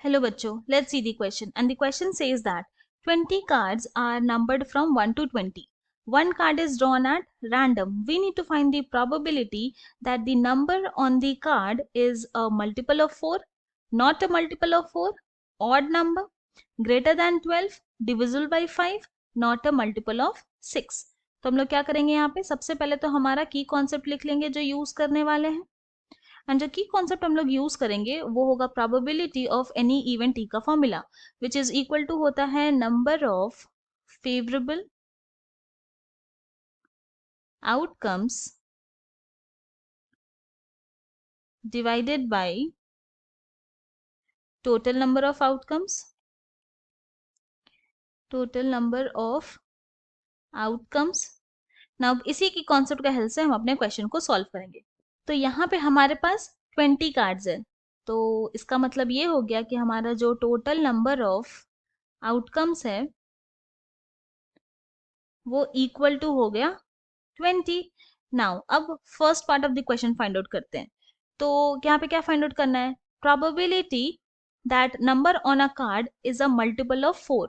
Hello bachcho, let's see the question. And the question says that 20 cards are numbered from 1 to 20. One card is drawn at random. We need to find the probability that the number on the card is a multiple of 4, not a multiple of 4, odd number, greater than 12, divisible by 5, not a multiple of 6. तो हम लोग क्या करेंगे यहाँ पे? सबसे पहले तो हमारा की कॉन्सेप्ट लिख लेंगे जो यूज करने वाले हैं. एंड जो की कॉन्सेप्ट हम लोग यूज करेंगे वो होगा probability of any event t का formula which is equal to होता है number of favourable outcomes divided by total number of outcomes. Total number of outcomes. Now इसी की कॉन्सेप्ट का हेल्प से हम अपने क्वेश्चन को सॉल्व करेंगे. तो यहाँ पे हमारे पास 20 कार्ड्स है, तो इसका मतलब ये हो गया कि हमारा जो टोटल नंबर ऑफ आउटकम्स है वो इक्वल टू हो गया 20. नाउ अब first part of the question find out करते हैं. तो यहाँ पे क्या फाइंड आउट करना है? Probability that number on a card is a multiple of 4.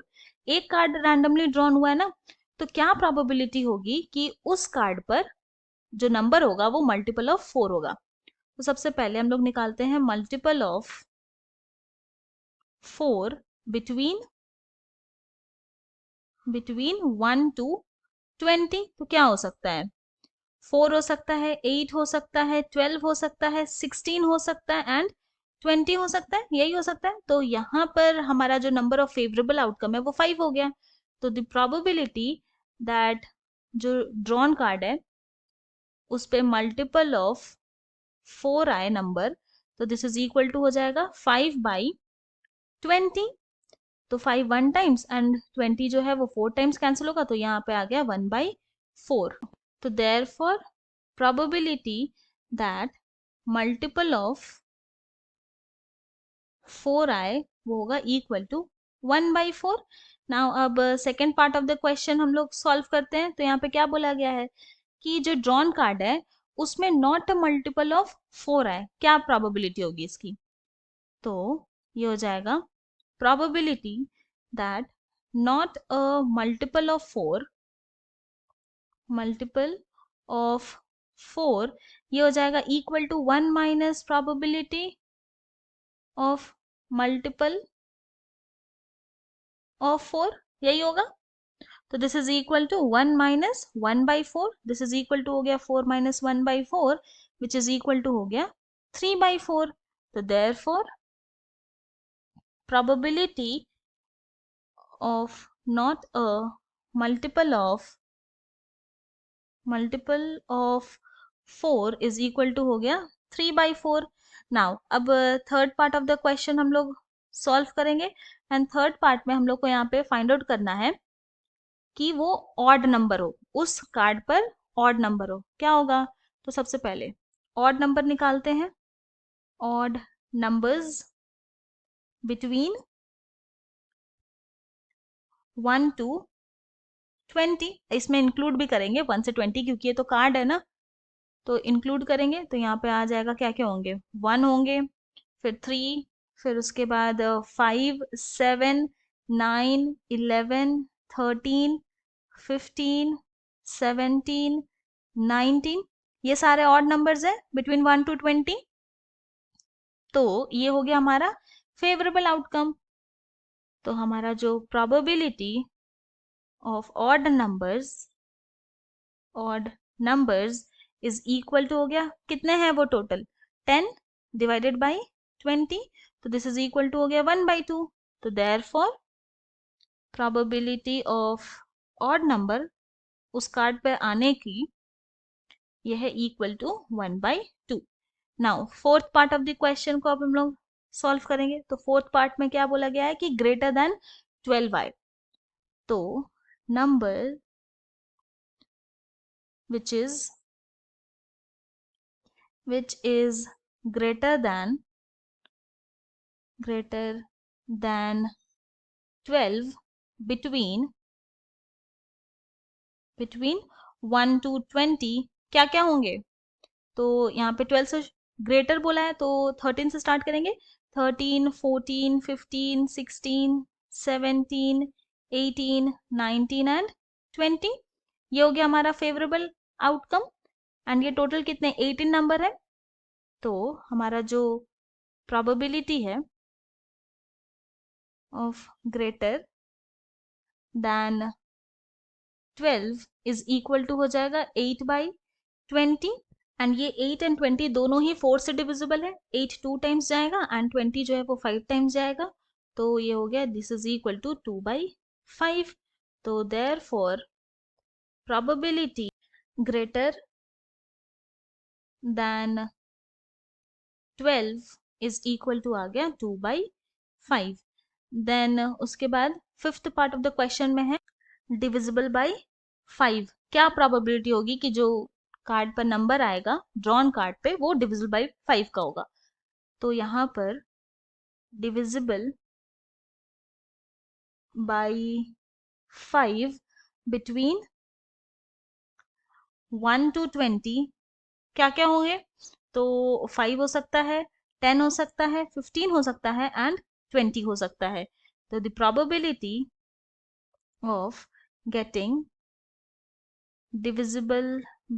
एक कार्ड रैंडमली ड्रॉन हुआ है ना, तो क्या प्रोबेबिलिटी होगी कि उस कार्ड पर जो नंबर होगा वो मल्टीपल ऑफ 4 होगा. तो सबसे पहले हम लोग निकालते हैं मल्टीपल ऑफ 4 बिटवीन 1 टू 20. तो क्या हो सकता है? 4 हो सकता है, 8 हो सकता है, 12 हो सकता है, 16 हो सकता है एंड 20 हो सकता है. यही हो सकता है. तो यहाँ पर हमारा जो नंबर ऑफ फेवरेबल आउटकम है वो 5 हो गया. तो द प्रोबेबिलिटी दैट जो ड्रॉन कार्ड है उस पे मल्टीपल ऑफ 4 आए नंबर, तो दिस इज इक्वल टू हो जाएगा 5/20. तो 5 1 टाइम्स एंड 20 जो है वो 4 टाइम्स कैंसिल होगा, तो यहाँ पे आ गया 1/4. तो therefore probability that multiple of 4i वो होगा इक्वल टू 1/4. नाउ अब second part of the question हम लोग सॉल्व करते हैं. तो यहाँ पे क्या बोला गया है कि जो ड्रॉन कार्ड है उसमें नॉट अ मल्टीपल ऑफ 4 आए. क्या प्रोबेबिलिटी होगी इसकी? तो ये हो जाएगा probability that not a multiple of 4 multiple of 4 ये हो जाएगा equal to 1 minus probability of multiple of 4. यही होगा. तो this is equal to 1 minus 1/4. This is equal to हो गया 4 minus 1/4 which is equal to हो गया 3/4. तो therefore probability of not a multiple of 4 is equal to हो गया 3/4. नाउ अब third part of the question हम लोग सॉल्व करेंगे. एंड थर्ड पार्ट में हम लोग को यहाँ पे फाइंड आउट करना है कि वो ऑड नंबर हो, उस कार्ड पर ऑड नंबर हो. क्या होगा? तो सबसे पहले ऑड नंबर निकालते हैं. Odd numbers between 1 to 20. इसमें इंक्लूड भी करेंगे 1 से 20 क्योंकि ये तो कार्ड है ना, तो इंक्लूड करेंगे. तो यहाँ पे आ जाएगा क्या क्या होंगे? 1 होंगे, फिर 3, फिर उसके बाद 5 7 9 11 13 15 17 19. ये सारे ऑड नंबर्स है बिटवीन 1 टू 20. तो ये हो गया हमारा फेवरेबल आउटकम. तो हमारा जो probability of odd numbers is equal to हो गया, कितने हैं वो टोटल? 10 divided by 20. तो दिस इज इक्वल टू हो गया 1/2. तो therefore probability of odd number उस कार्ड पे आने की यह है equal to 1/2. Now fourth part of the question को अब हम लोग सॉल्व करेंगे. तो फोर्थ पार्ट में क्या बोला गया है कि ग्रेटर देन 12 आए. तो number which is greater than 12 between 1 to 20 क्या क्या होंगे? तो यहाँ पे 12 से ग्रेटर बोला है तो 13 से स्टार्ट करेंगे. 13, 14, 15, 16, 17, 18, 19 एंड 20। ये हो गया हमारा फेवरेबल आउटकम। एंड ये टोटल कितने 18 नंबर है। तो हमारा जो प्रोबेबिलिटी है of greater than 12 is equal to हो जाएगा 8/20। एंड ये 8 एंड 20 दोनों ही 4 से डिविजिबल है। 8 2 टाइम्स जाएगा एंड 20 जो है वो 5 टाइम्स जाएगा। तो ये हो गया दिस इज इक्वल टू 2/5। तो therefore probability greater than 12 is equal to आ गया 2/5। देन उसके बाद fifth part of the question में है डिविजिबल बाय 5। क्या प्रोबेबिलिटी होगी कि जो कार्ड पर नंबर आएगा ड्रॉन कार्ड पे वो डिविजिबल बाय 5 का होगा। तो यहाँ पर डिविजिबल बाय 5 बिटवीन 1 to 20 क्या क्या होंगे। तो 5 हो सकता है, 10 हो सकता है, 15 हो सकता है एंड 20 हो सकता है। तो the probability of getting divisible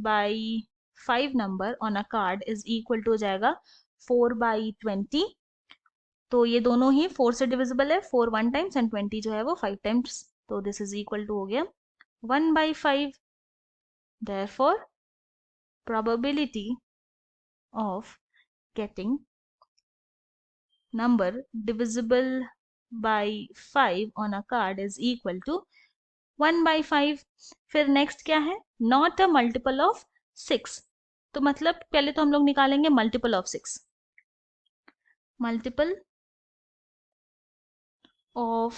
by 5 number on a card is equal to हो जाएगा 4/20। तो ये दोनों ही 4 से डिविजिबल है, 4 1 टाइम्स एंड 20 जो है वो 5 टाइम्स। तो दिस इज इक्वल टू हो गया 1/5। therefore probability of getting number divisible by 5 on a card is equal to 1/5। फिर नेक्स्ट क्या है नॉट अ मल्टीपल ऑफ 6। तो मतलब पहले तो हम लोग निकालेंगे multiple of 6। Multiple of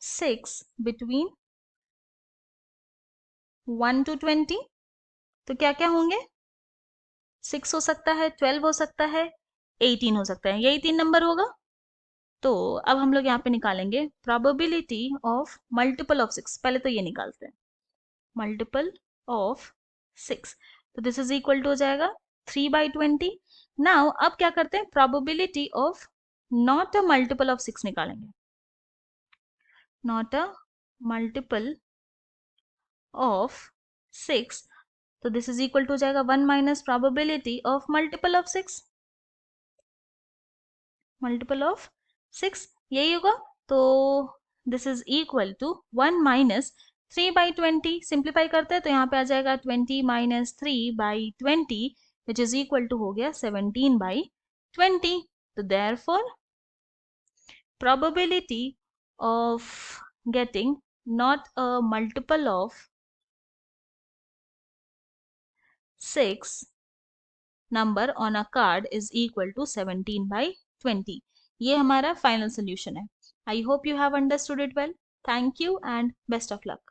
6 between 1 to 20 तो क्या क्या होंगे 6 हो सकता है, 12 हो सकता है, 18 हो सकता है। यही 3 नंबर होगा। तो अब हम लोग यहाँ पे निकालेंगे प्रोबेबिलिटी ऑफ मल्टीपल ऑफ 6। पहले तो ये निकालते हैं मल्टीपल ऑफ 6। तो दिस इज इक्वल टू हो जाएगा 3/20। नाउ अब क्या करते हैं probability of not a multiple of 6 निकालेंगे। नॉट अ मल्टीपल ऑफ 6 तो दिस इज इक्वल टू हो जाएगा 1 minus probability of multiple of 6। Multiple of 6 यही होगा। तो this is equal to 1 minus 3/20। Simplify करते हैं तो यहाँ पे आ जाएगा 20 minus 3/20 which is equal to हो गया 17/20। तो therefore probability of getting not a multiple of 6 number on a card is equal to 17/20। ये हमारा फाइनल सोल्यूशन है। I hope you have understood it well. Thank you and best of luck.